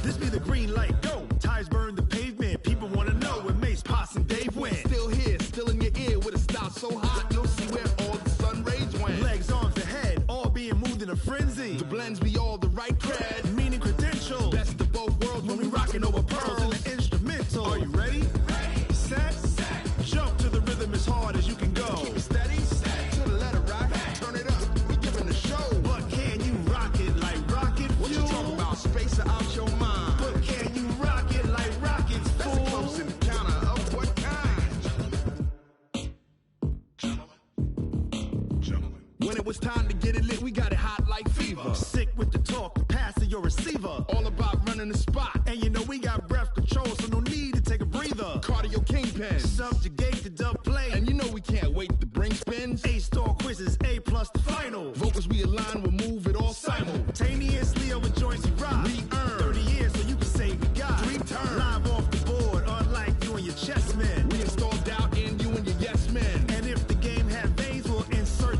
This be the green light, go. Tires burn the pavement. People wanna know where Mace, Potts, and Dave went. Still here, still in your ear with a style so hot, you'll see where all the sun rays went. Legs, arms, and head, all being moved in a frenzy. The blends be all the right cred, meaning credentials. Best of both worlds when we rockin' over pearls in the instrumental. Are you ready? Set, jump to the rhythm as hard as you can go. Keep it steady, to the letter rock. Turn it up, we giving a show. But can you rock it like rocket fuel? What you talking about? Space out your mind. But can you rock it like rockets, fool? That's a close encounter of what kind? When it was time to get it lit, we got it hot like fever. Sick with the talk, the pass of your receiver. All about running the spot. And you know we got breath control, so no need to take a breather. Cardio kingpin, subjugate the dub play. And you know we can't wait to bring spins. A-star quizzes, A+ the final. Vocals we align, we'll move it all simultaneously over joints we rock. We earn 30 years, so you can say we got 3 turns. Live off the board, unlike you and your chess men. We install doubt in you and your yes men. And if the game had veins, we'll insert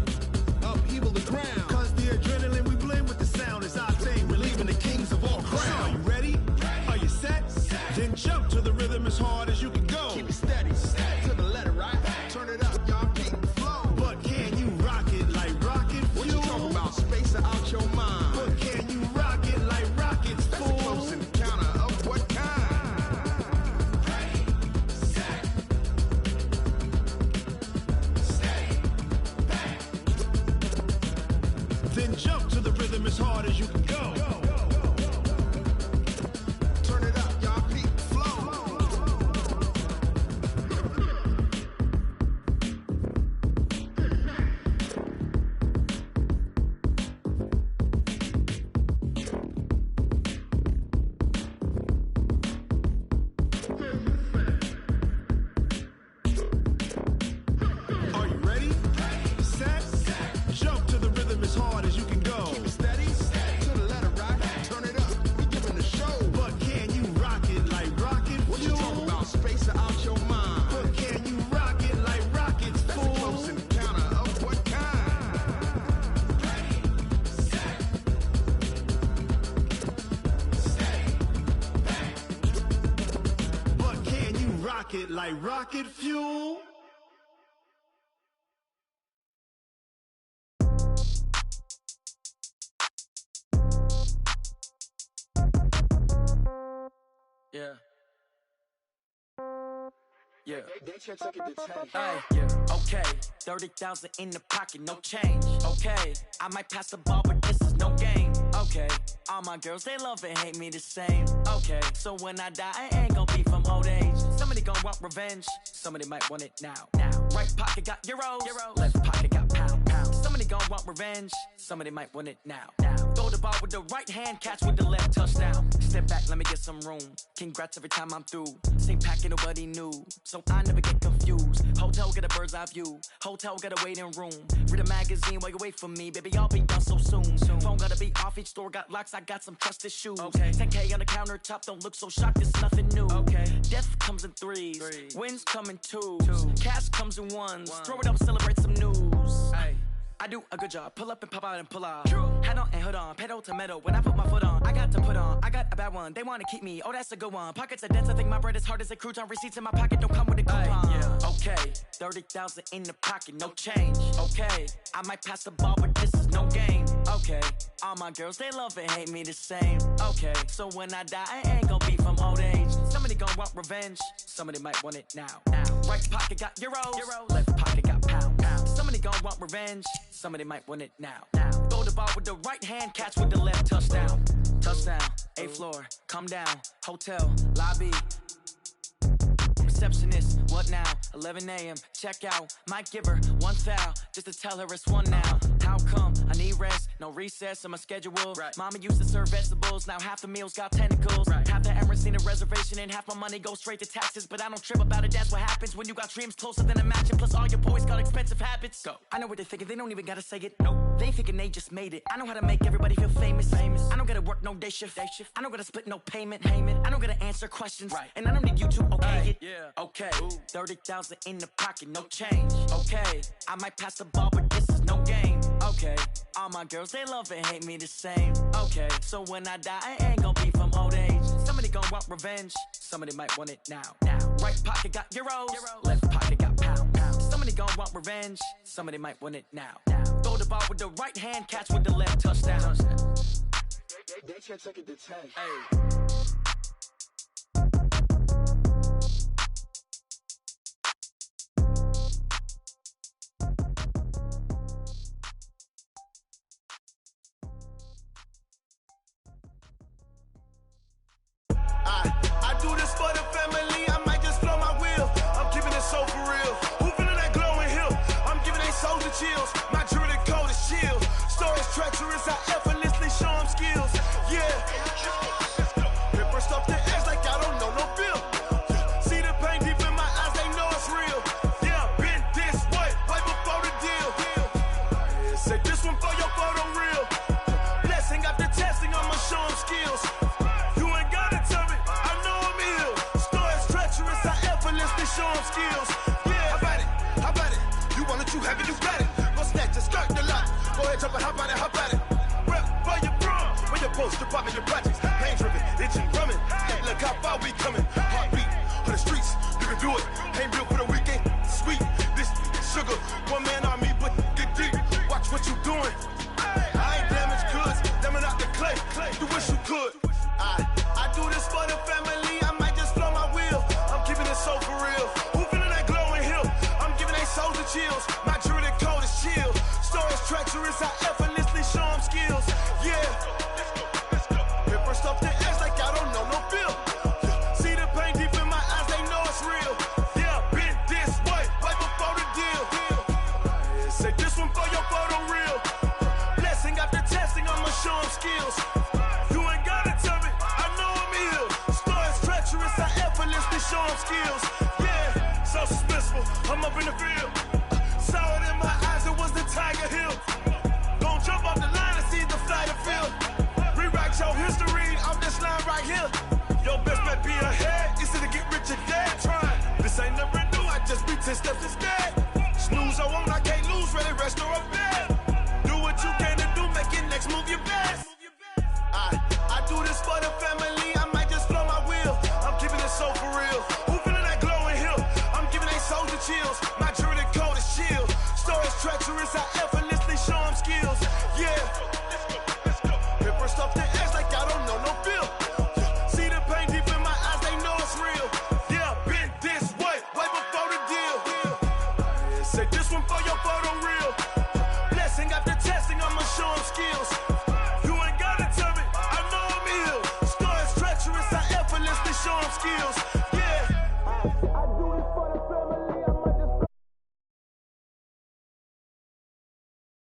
upheaval the ground. Cause the adrenaline we blend with the sound is our thing. We're leaving the kings of all crowns. So are you ready? Are you set? Then jump to the rhythm as hard as you can go. Keep it steady, to the letter right. Turn it up, y'all keep the flow. But can you rock it like rocket fuel? What you talking about? Space out your mind. But can you rock it like rockets, fool? That's a close encounter of what kind? Then jump to the rhythm as hard as you can go. Turn it up, y'all keep the flow. Are you ready? Set, jump to the rhythm as hard as you can go. Keep it steady, to the it like rocket fuel. Yeah. Yeah. Hey, yeah. Okay. 30,000 in the pocket, no change. Okay. I might pass the ball, but this is no game. Okay. All my girls, they love and hate me the same. Okay. So when I die, I ain't gon' be from old age. Somebody gon' want revenge. Somebody might want it now. Right pocket got euros. Left pocket got pound. Somebody gon' want revenge. Somebody might want it now. Throw the ball with the right hand, catch with the left, touchdown. Step back, let me get some room. Congrats every time I'm through. Same packet, nobody knew. So I never get confused. Hotel get a bird's eye view. Hotel got a waiting room. Read a magazine while you wait for me. Baby, I'll be done so soon. Phone gotta be off, each store got locks. I got some trusted shoes. 10K on the countertop, don't look so shocked, it's nothing new. Death comes in threes. Wins come in twos. Cash comes in ones. Throw it up, celebrate some news. I do a good job. Pull up and pop out and pull out. Head on and hood on. Pedal to metal. When I put my foot on, I got to put on. I got a bad one. They want to keep me. Oh, that's a good one. Pockets are dense. I think my bread is hard as a crouton. Receipts in my pocket don't come with a coupon. Okay. 30,000 in the pocket. No change. Okay. I might pass the ball, but this is no game. Okay. All my girls, they love and hate me the same. Okay. So when I die, I ain't gon' be from old age. Somebody gon' want revenge. Somebody might want it now. Right pocket got euros. Left pocket got pound. Somebody gon' want revenge. Somebody might want it now. Throw the ball with the right hand, catch with the left, touchdown. Touchdown, 8th floor, come down, hotel, lobby. Receptionist, what now? 11 a.m., check out. Might give her one foul, just to tell her it's one now. How come? I need rest, no recess in my schedule. Mama used to serve vegetables, now half the meals got tentacles. Half the Emirates need a reservation and half my money goes straight to taxes. But I don't trip about it, that's what happens when you got dreams closer than a mansion. Plus all your boys got expensive habits. Go. I know what they're thinking, they don't even gotta say it. Nope. They thinking they just made it. I know how to make everybody feel famous. I don't gotta work no day shift. I don't gotta split no payment. I don't gotta answer questions. And I don't need you to okay it. Okay, 30,000 in the pocket, no change. Okay, I might pass the ball, but this is no game. Okay, all my girls, they love and hate me the same. Okay, so when I die, I ain't gon' be from old age. Somebody gon' want revenge. Somebody might want it now. Right pocket got euros. Left pocket got pound. Somebody gon' want revenge. Somebody might want it now. Throw the ball with the right hand, catch with the left, touchdown. They can't take it to 10. I do this for the family, I might just blow my wheel. I'm keeping it so for real. Who feeling that glowing hill? I'm giving they souls the chills. My jewelry code is chill. Stories treacherous, I effortlessly show them skills. Yeah. Paper stuff the edge like I don't know no feel. See the pain deep in my eyes, they know it's real. Yeah, been this way, right before the deal. Say this one for your photo real. Blessing after testing, I'ma show them skills. Show them skills. Yeah, how about it? You want it, you have it, you got it. Go snatch it, skirt the lot. Go ahead, jump it, how about it? Rep for your bro, when you're posted, popping your projects. Pain driven, itching, drumming. Look how far we coming. Heartbeat on the streets, you can do it. Ain't built for the weekend, sweet. This sugar, one man army, but get deep. Watch what you doing. I ain't damaged goods, damn out the clay. You wish you could. I do this for the family, I might just blow my wheel. I'm keeping it so for real. Who feeling that glowing hill? I'm giving they souls the chills. My jewelry code is chill. Stories treacherous, I effortlessly show them skills. Yeah. Paper stuff the edge like I don't know no feel. See the pain deep in my eyes, they know it's real. Yeah, been this way, right before the deal. Say this one for your photo real. Blessing after testing, I'ma show them skills. Show them skills, yeah, so suspenseful. I'm up in the field, saw it in my eyes, it was the Tiger Hill. Gon' jump off the line and see the fly the field. Rewrite your history off this line right here. Your best bet be ahead, easy to get rich or dead. Trying, this ain't never new, I just be 10 steps instead.